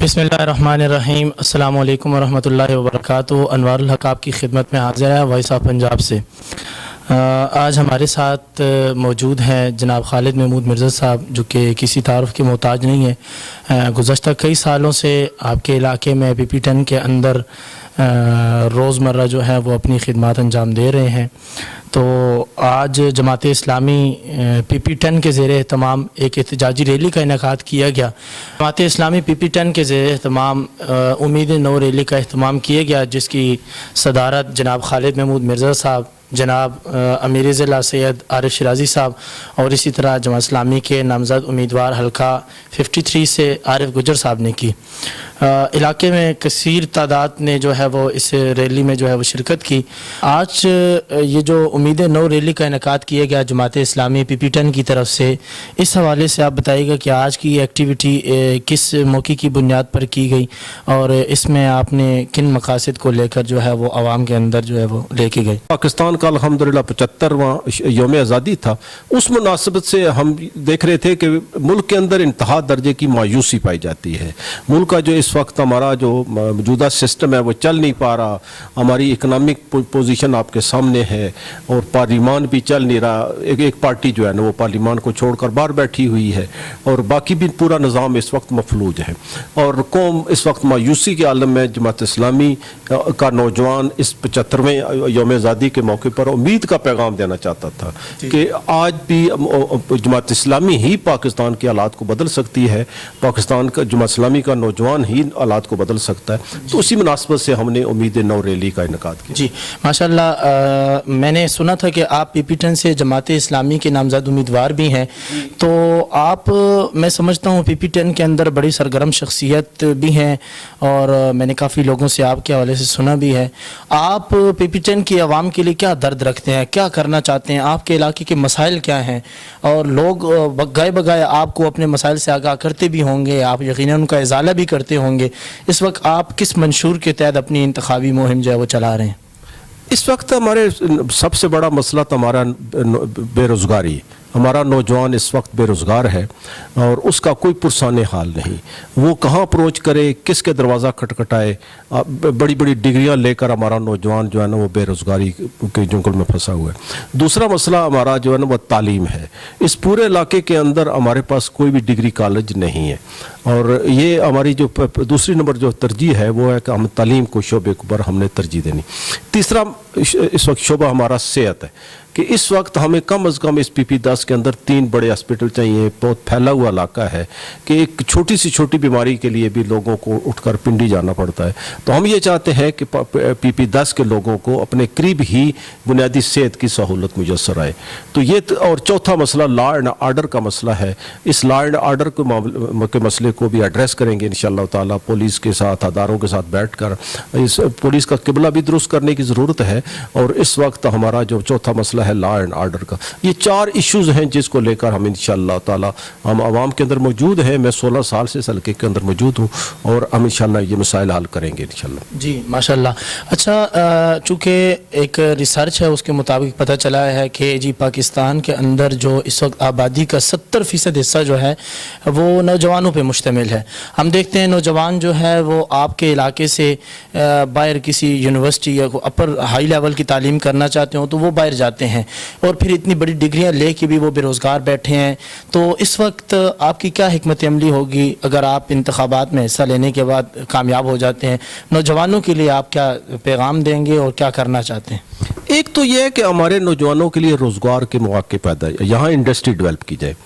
बिस्मिल्लाहिर्रहमानिर्रहीम। अस्सलामु अलैकुम वरहमतुल्लाहि वबरकातुहू। अनवारुल हक आपकी खिदमत में हाज़िर है वॉइस ऑफ पंजाब से। आज हमारे साथ मौजूद हैं जनाब खालिद महमूद मिर्ज़ा साहब, जो कि किसी तारुफ़ के मोहताज नहीं है। गुज़श्ता कई सालों से आपके इलाके में PP10 के अंदर रोज़मर्रा जो है वो अपनी खिदमत अंजाम दे रहे हैं। तो आज जमात इस्लामी PP10 के ज़ेर एहतमाम एक एहतजाजी रैली का इनेकाद किया गया। जमात इस्लामी PP10 के ज़ेर एहतमाम उम्मीद नौ रैली का एहतमाम किया गया, जिसकी सदारत जनाब खालिद महमूद मिर्ज़ा साहब, जनाब अमीर ज़िला सैयद आरिफ शिराज़ी साहब और इसी तरह जमात इस्लामी के नामज़द उम्मीदवार हल्का 53 से आरिफ गुजर साहब ने की। इलाके में कसीर तादाद ने जो है वो इस रैली में जो है वो शिरकत की। आज ये जो उम्मीद नौ रैली का इनेकाद किया गया जमात इस्लामी PP10 की तरफ से, इस हवाले से आप बताइएगा कि आज की एक्टिविटी किस मौके की बुनियाद पर की गई और इसमें आपने किन मकासद को लेकर जो है वो आवाम के अंदर जो है वो लेके गए। पाकिस्तान का अल्हम्दुलिल्लाह 75वां यौम आज़ादी था। उस मुनासिबत से हम देख रहे थे कि मुल्क के अंदर इंतहा दर्जे की मायूसी पाई जाती है। मुल्क का जो इस वक्त हमारा जो मौजूदा सिस्टम है वो चल नहीं पा रहा। हमारी इकनॉमिक पोजीशन आपके सामने है और पार्लिमान भी चल नहीं रहा। एक पार्टी जो है ना वो पार्लिमान को छोड़कर बाहर बैठी हुई है और बाकी भी पूरा निज़ाम इस वक्त मफलूज है और कौम इस वक्त मायूसी के आलम में। जमात इस्लामी का नौजवान इस 75वें यौम आज़ादी के मौके पर उम्मीद का पैगाम देना चाहता था कि आज भी जमात इस्लामी ही पाकिस्तान के हालात को बदल सकती है, पाकिस्तान का जमात इस्लामी का नौजवान ही हालात को बदल सकता है। तो उसी मुनासबत से हमने उम्मीद नौ रैली का इनेकाद किया। जी माशाल्लाह, मैंने सुना था कि आप PP10 से जमात इस्लामी के नामज़द उम्मीदवार भी हैं, तो आप, मैं समझता हूँ PP10 के अंदर बड़ी सरगर्म शख्सियत भी हैं और मैंने काफ़ी लोगों से आपके हवाले से सुना भी है। आप PP10 की आवाम के लिए क्या दर्द रखते हैं, क्या करना चाहते हैं, आपके इलाके के मसाइल क्या हैं? और लोग बगाए बगाए आपको अपने मसाइल से आगाह करते भी होंगे, आप यकीनन उनका इजाला भी करते होंगे। इस वक्त आप किस मंशूर के तहत अपनी इंतखाबी मुहिम जो है वो चला रहे हैं? इस वक्त हमारे सबसे बड़ा मसला तो हमारा बेरोज़गारी। हमारा नौजवान इस वक्त बेरोज़गार है और उसका कोई पुरसाने हाल नहीं। वो कहाँ अप्रोच करे, किसके दरवाज़ा खटखटाए। बड़ी बड़ी डिग्रियां लेकर हमारा नौजवान जो है ना वो बेरोज़गारी के जंगल में फंसा हुआ है। दूसरा मसला हमारा जो है ना वो तालीम है। इस पूरे इलाके के अंदर हमारे पास कोई भी डिग्री कॉलेज नहीं है और ये हमारी जो दूसरी नंबर जो तरजीह है वो है कि हम तालीम को शोबे पर हमने तरजीह देनी। तीसरा इस वक्त शोबा हमारा सेहत है कि इस वक्त हमें कम अज़ कम इस PP10 के अंदर 3 बड़े हॉस्पिटल चाहिए। बहुत फैला हुआ इलाका है कि एक छोटी सी छोटी बीमारी के लिए भी लोगों को उठकर पिंडी जाना पड़ता है। तो हम ये चाहते हैं कि PP10 के लोगों को अपने करीब ही बुनियादी सेहत की सहूलत मुयस्सर आए। तो ये और चौथा मसला लॉ एंड आर्डर का मसला है। इस लॉ एंड आर्डर के मसले को भी एड्रेस करेंगे इंशाअल्लाह ताला। पुलिस के साथ, अदारों के साथ बैठ कर इस पुलिस का किबला भी दुरुस्त करने की ज़रूरत है। और इस वक्त हमारा जो चौथा मसला है लॉ एंड आर्डर का। ये 4 इश्यूज हैं जिसको लेकर हम इंशाअल्लाह ताला हम आवाम के अंदर मौजूद हैं। मैं 16 साल से इस हल्के के अंदर मौजूद हूँ और हम इंशाअल्लाह ये मसाइल हल करेंगे इंशाअल्लाह। जी माशाअल्लाह। अच्छा, चूँकि एक रिसर्च है उसके मुताबिक पता चला है कि जी पाकिस्तान के अंदर जो इस वक्त आबादी का 70% हिस्सा जो है वो नौजवानों पर मुश्तमिल है। हम देखते हैं नौजवान जो है वो आपके इलाके से बाहर किसी यूनिवर्सिटी या अपर हाई लेवल की तालीम करना चाहते हो तो वो बाहर जाते हैं और फिर इतनी बड़ी डिग्रियां लेके भी वो बेरोज़गार बैठे हैं। तो इस वक्त आपकी क्या हिकमत अमली होगी अगर आप इंतखाबात में हिस्सा लेने के बाद कामयाब हो जाते हैं? नौजवानों के लिए आप क्या पैगाम देंगे और क्या करना चाहते हैं? एक तो यह है कि हमारे नौजवानों के लिए रोज़गार के मौके पैदा, यहाँ इंडस्ट्री डेवलप की जाए।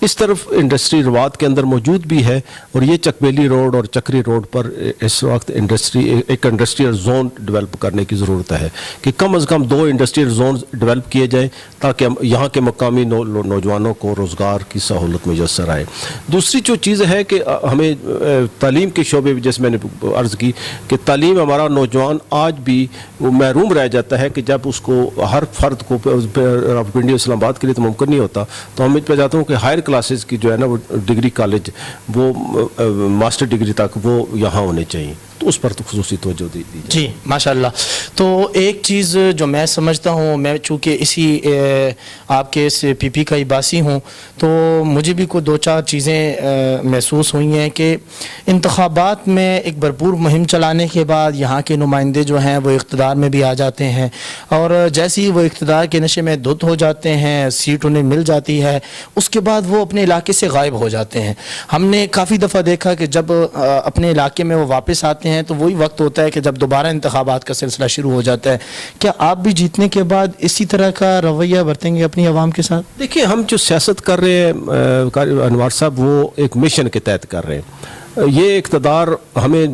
इस तरफ इंडस्ट्री रवात के अंदर मौजूद भी है और ये चकबेली रोड और चक्री रोड पर इस वक्त एक इंडस्ट्रियल जोन डेवलप करने की ज़रूरत है कि कम अज़ कम 2 इंडस्ट्रियल जोन डेवलप किए जाएँ ताकि यहाँ के मकामी नौजवानों को रोज़गार की सहूलत मुयस्सर आए। दूसरी जो चीज़ है कि हमें तालीम के शोबे, जैसे मैंने अर्ज़ की कि तालीम हमारा नौजवान आज भी महरूम रह जाता है कि जब उसको हर फर्द को पिंडी इस्लामाबाद के लिए तो मुमकिन नहीं होता। तो हम मैं चाहता हूँ कि हायर क्लासेस की जो है ना वो डिग्री कॉलेज वो मास्टर डिग्री तक वो यहाँ होने चाहिए। तो उस पर तो खसूसी तवज्जो दी जाए। जी माशाल्लाह। तो एक चीज़ जो मैं समझता हूँ, मैं चूँकि इसी आपके इस पीपी का ही बासी हूँ, तो मुझे भी कोई दो चार चीज़ें महसूस हुई हैं कि इंतखाबात में एक भरपूर मुहिम चलाने के बाद यहाँ के नुमाइंदे जो हैं वो इक़्तिदार में भी आ जाते हैं, और जैसे ही वो इक़्तिदार के नशे में धुत हो जाते हैं, सीट उन्हें मिल जाती है, उसके बाद वो अपने इलाके से गायब हो जाते हैं। हमने काफ़ी दफ़ा देखा कि जब अपने इलाके में वो वापस आते हैं तो वही वक्त होता है कि जब दोबारा इंतखाबात का सिलसिला शुरू हो जाता है। क्या आप भी जीतने के बाद इसी तरह का रवैया बरतेंगे अपनी आवाम के साथ? देखिए, हम जो सियासत कर रहे हैं अनवर साहब, वो एक मिशन के तहत कर रहे हैं। ये इक़्तिदार हमें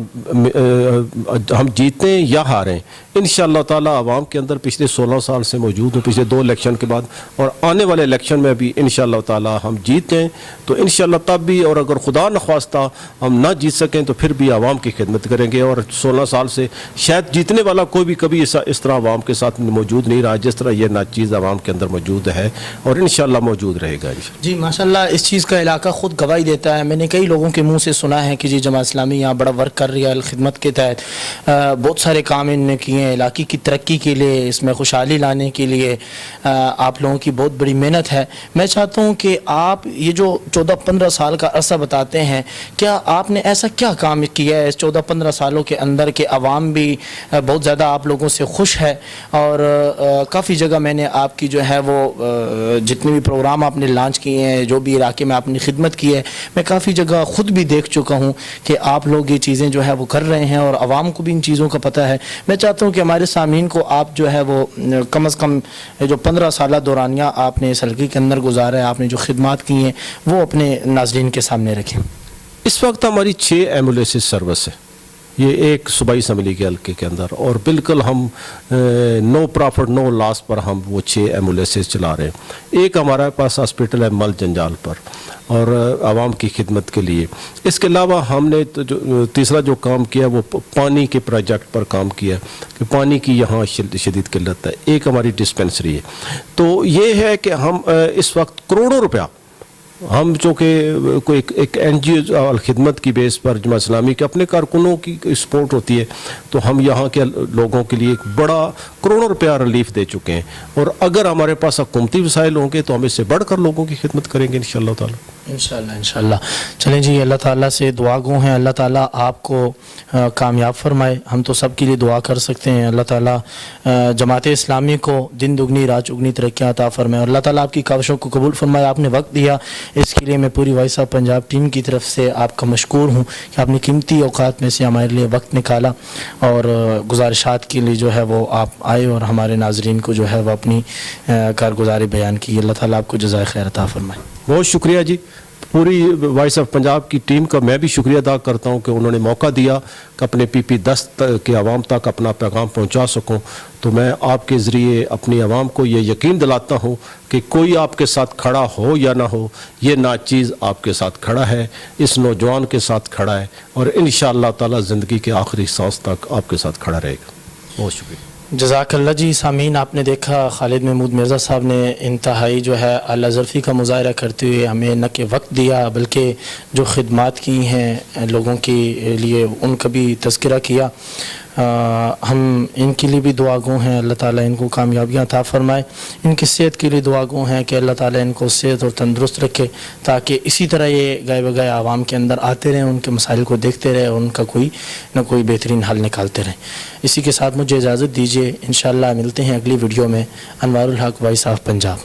हम जीतें या हारें, इंशाअल्लाह ताला आवाम के अंदर पिछले 16 साल से मौजूद है, पिछले 2 इलेक्शन के बाद और आने वाले इलेक्शन में भी इंशाअल्लाह ताला हम जीतें तो इंशाअल्लाह तब भी, और अगर खुदा न ख्वास्ता हम ना जीत सकें तो फिर भी आवाम की खिदमत करेंगे। और 16 साल से शायद जीतने वाला कोई भी कभी इस तरह आवाम के साथ मौजूद नहीं रहा जिस तरह ये नाचीज़ आवाम के अंदर मौजूद है, और इंशाअल्लाह मौजूद रहेगा। जी माशाल्लाह, इस चीज़ का इलाका ख़ुद गवाही देता है। मैंने कई लोगों के मुँह से सुना है कि जी जमात इस्लामी यहाँ बड़ा वर्क कर रही है, खिदमत के तहत बहुत सारे काम इन्होंने किए हैं इलाके की तरक्की के लिए, इसमें खुशहाली लाने के लिए आप लोगों की बहुत बड़ी मेहनत है। मैं चाहता हूँ कि आप ये जो 14-15 साल का अरसा बताते हैं, क्या आपने ऐसा क्या काम किया है इस 14-15 सालों के अंदर कि आवाम भी बहुत ज़्यादा आप लोगों से खुश है, और काफ़ी जगह मैंने आपकी जो है वो जितने भी प्रोग्राम आपने लॉन्च किए हैं, जो भी इलाके में आपने खिदमत की है, मैं काफ़ी जगह ख़ुद भी देख चुका हूँ कि आप लोग ये चीज़ें जो है वो कर रहे हैं और आवाम को भी इन चीज़ों का पता है। मैं चाहता हूँ कि हमारे सामीन को आप जो है वो कम अज़ कम जो 15 साल दौरानिया आपने इस हल्के के अंदर गुजारा है, आपने जो खिदमात की हैं, वो अपने नाज़रीन के सामने रखें। इस वक्त हमारी 6 एम्बुलेंस सर्विस है, ये एक सूबाई असम्बली के हल्के के अंदर, और बिल्कुल हम नो प्रॉफिट नो लॉस पर हम वो 6 एम्बुलेंसेस चला रहे हैं। एक हमारे पास हॉस्पिटल है मल जंजाल पर और आवाम की खिदमत के लिए। इसके अलावा हमने तो जो तीसरा जो काम किया वो पानी के प्रोजेक्ट पर काम किया कि पानी की यहाँ शदीद किल्लत है। एक हमारी डिस्पेंसरी है। तो ये है कि हम इस वक्त करोड़ों रुपया हम जो कि कोई एक NGO खिदमत की बेस पर जमात इस्लामी के अपने कारकुनों की सपोर्ट होती है, तो हम यहाँ के लोगों के लिए एक बड़ा करोड़ों रुपया रिलीफ दे चुके हैं, और अगर हमारे पास हुकूमती वसाइल होंगे तो हम इससे बढ़कर लोगों की खिदमत करेंगे इंशाअल्लाह ताला। इंशाअल्लाह। चलें जी, अल्लाह ताला से दुआ गो हैं, अल्लाह ताला आपको कामयाब फरमाए। हम तो सब के लिए दुआ कर सकते हैं, अल्लाह ताला जमात इस्लामी को दिन दुगनी रात चुगनी तरक्कियाँ अता फरमाए, अल्लाह ताला आपकी काविशों को कबूल फरमाए। आपने वक्त दिया, इसके लिए मैं पूरी वॉइस ऑफ पंजाब टीम की तरफ से आपका मशकूर हूँ कि आपने कीमती औकात में से हमारे लिए वक्त निकाला और गुजारिशात के लिए जो है वो आप आए और हमारे नाजरीन को जो है वो अपनी कारगुजारी बयान की। अल्लाह ताला आपको जज़ाए खैर अता फरमाए। बहुत शुक्रिया जी, पूरी वॉइस ऑफ पंजाब की टीम का मैं भी शुक्रिया अदा करता हूँ कि उन्होंने मौका दिया कि अपने PP10 के आवाम तक अपना पैगाम पहुँचा सकूँ। तो मैं आपके ज़रिए अपनी आवाम को ये यकीन दिलाता हूँ कि कोई आपके साथ खड़ा हो या ना हो, ये नाचीज़ आपके साथ खड़ा है, इस नौजवान के साथ खड़ा है, और इंशाअल्लाह ताला ज़िंदगी के आखिरी सांस तक आपके साथ खड़ा रहेगा। बहुत शुक्रिया। जज़ाकल्लाह जी। सामीन, आपने देखा खालिद महमूद मिर्ज़ा साहब ने इंतहाई जो है आला ज़रफ़ी का मुज़ाहरा करते हुए हमें न कि वक्त दिया बल्कि जो खिदमात की हैं लोगों के लिए उनका भी तज़किरा किया। हम इनके लिए भी दुआ गो हैं, अल्लाह ताला इनको कामयाबियाँ अता फ़रमाए। इनकी सेहत के लिए दुआ गो हैं कि अल्लाह ताला इनको सेहत और तंदुरुस्त रखे, ताकि इसी तरह ये गए बगए आवाम के अंदर आते रहें, उनके मसाइल को देखते रहें और उनका कोई न कोई बेहतरीन हल निकालते रहें। इसी के साथ मुझे इजाज़त दीजिए, इंशाअल्लाह मिलते हैं अगली वीडियो में। अनवारुल हक, वॉइस ऑफ पंजाब।